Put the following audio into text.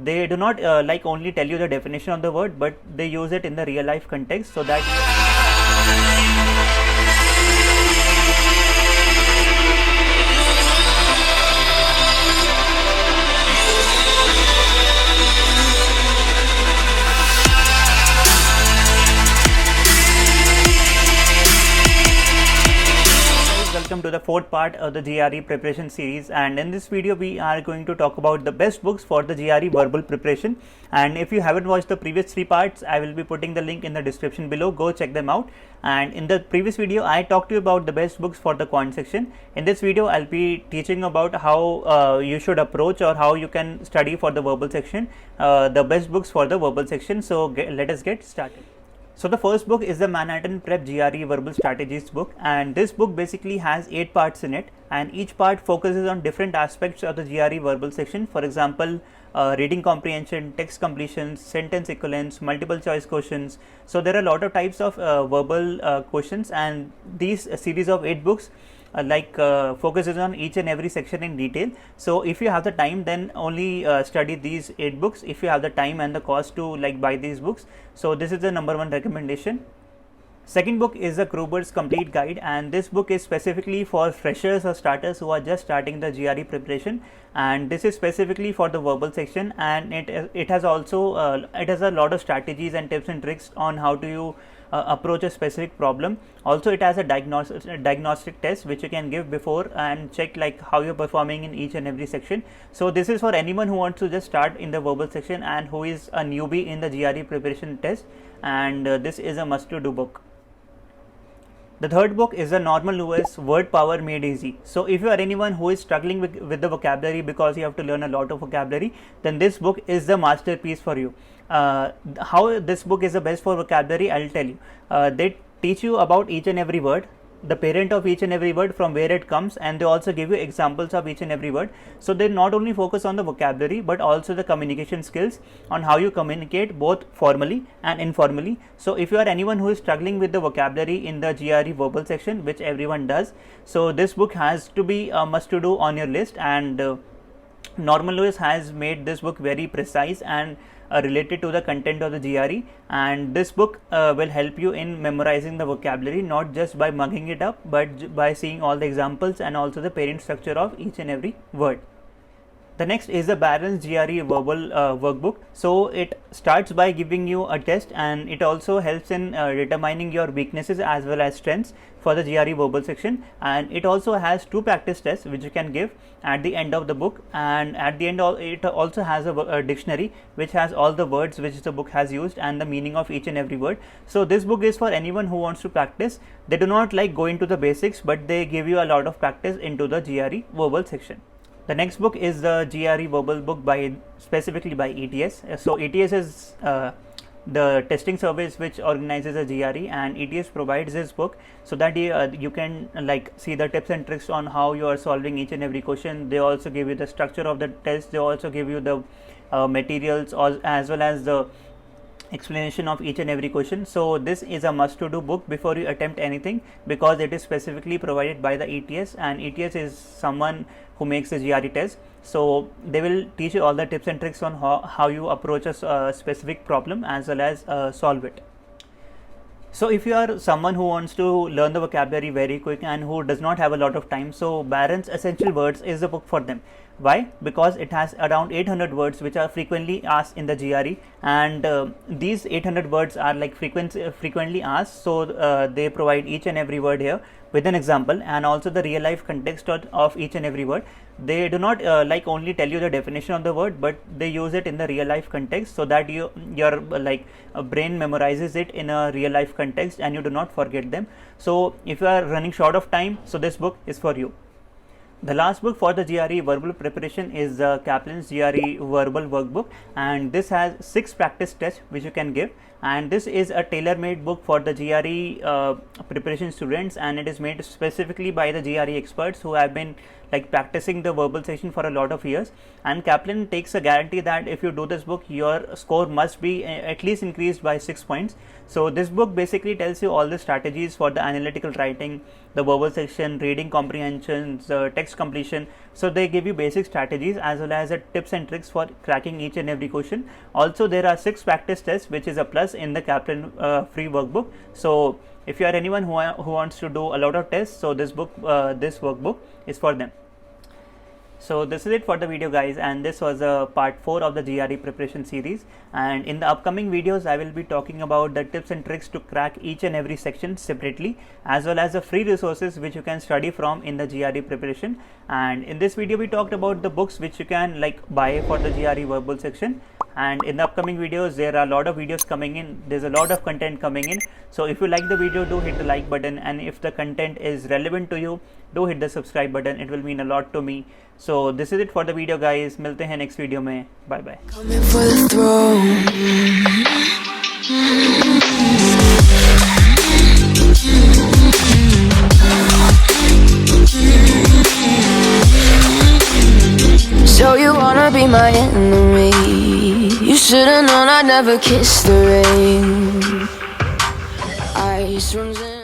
they do not like only tell you the definition of the word, but they use it in the real life context so that welcome to the fourth part of the GRE preparation series, and in this video we are going to talk about the best books for the GRE verbal preparation. And if you haven't watched the previous three parts, I will be putting the link in the description below. Go check them out. And in the previous video I talked to you about the best books for the quant section. In this video I'll be teaching about how you should approach or how you can study for the verbal section, the best books for the verbal section. So let us get started. So the first book is the Manhattan Prep GRE Verbal Strategies book, and this book basically has 8 parts in it, and each part focuses on different aspects of the GRE verbal section. For example, reading comprehension, text completions, sentence equivalence, multiple choice questions. So there are a lot of types of verbal questions, and these series of 8 books focuses on each and every section in detail. So if you have the time, then only study these 8 books. If you have the time and the cost to buy these books, so this is the number 1 recommendation. Second book is the Gruber's Complete Guide, and this book is specifically for freshers or starters who are just starting the GRE preparation, and this is specifically for the verbal section. And it has also it has a lot of strategies and tips and tricks on how do you approach a specific problem. Also it has a diagnostic test which you can give before and check how you're performing in each and every section. So this is for anyone who wants to just start in the verbal section and who is a newbie in the GRE preparation test, and this is a must to do book. The third book is the Norman Lewis Word Power Made Easy. So if you are anyone who is struggling with the vocabulary because you have to learn a lot of vocabulary, then this book is the masterpiece for you. How this book is the best for vocabulary, I'll tell you. They teach you about each and every word, the parent of each and every word, from where it comes, and they also give you examples of each and every word. So they not only focus on the vocabulary but also the communication skills, on how you communicate both formally and informally. So if you are anyone who is struggling with the vocabulary in the GRE verbal section, which everyone does, so this book has to be a must to do on your list. And Norman Lewis has made this book very precise and related to the content of the GRE, and this book will help you in memorizing the vocabulary, not just by mugging it up but by seeing all the examples and also the parent structure of each and every word. The next is the Barron's GRE Verbal Workbook. So it starts by giving you a test, and it also helps in determining your weaknesses as well as strengths for the GRE verbal section. And it also has 2 practice tests which you can give at the end of the book, and at the end it also has a dictionary which has all the words which the book has used and the meaning of each and every word. So this book is for anyone who wants to practice. They do not go into the basics, but they give you a lot of practice into the GRE verbal section. The next book is the GRE Verbal book specifically by ETS. So ETS is the testing service which organizes a GRE, and ETS provides this book so that you can see the tips and tricks on how you are solving each and every question. They also give you the structure of the test. They also give you the materials as well as the explanation of each and every question. So this is a must to do book before you attempt anything, because it is specifically provided by the ETS, and ETS is someone who makes the GRE test. So they will teach you all the tips and tricks on how you approach a specific problem as well as solve it. So if you are someone who wants to learn the vocabulary very quick and who does not have a lot of time, so Barron's Essential Words is the book for them. Why? Because it has around 800 words which are frequently asked in the GRE, and these 800 words are frequently asked. So they provide each and every word here with an example and also the real life context of each and every word. They do not only tell you the definition of the word, but they use it in the real life context so that your brain memorizes it in a real life context and you do not forget them. So if you are running short of time, so this book is for you. The last book for the GRE verbal preparation is the Kaplan's GRE Verbal Workbook, and this has 6 practice tests which you can give, and this is a tailor-made book for the GRE preparation students, and it is made specifically by the GRE experts who have been practicing the verbal section for a lot of years. And Kaplan takes a guarantee that if you do this book, your score must be at least increased by 6 points. So this book basically tells you all the strategies for the analytical writing, the verbal section, reading comprehensions, text text completion. So they give you basic strategies as well as tips and tricks for cracking each and every question. Also there are 6 practice tests, which is a plus in the Kaplan free workbook. So if you are anyone who wants to do a lot of tests, so this workbook is for them. So this is it for the video, guys, and this was part 4 of the GRE preparation series. And in the upcoming videos I will be talking about the tips and tricks to crack each and every section separately, as well as the free resources which you can study from in the GRE preparation. And in this video we talked about the books which you can buy for the GRE verbal section. And in the upcoming videos there are a lot of videos coming in, there's a lot of content coming in. So if you like the video, do hit the like button, and if the content is relevant to you, do hit the subscribe button. It will mean a lot to me. So this is it for the video, guys. मिलते हैं next video में. Bye bye. Coming for the throne. So you wanna be my enemy? You should've known I'd never kiss the rain. Ice runs in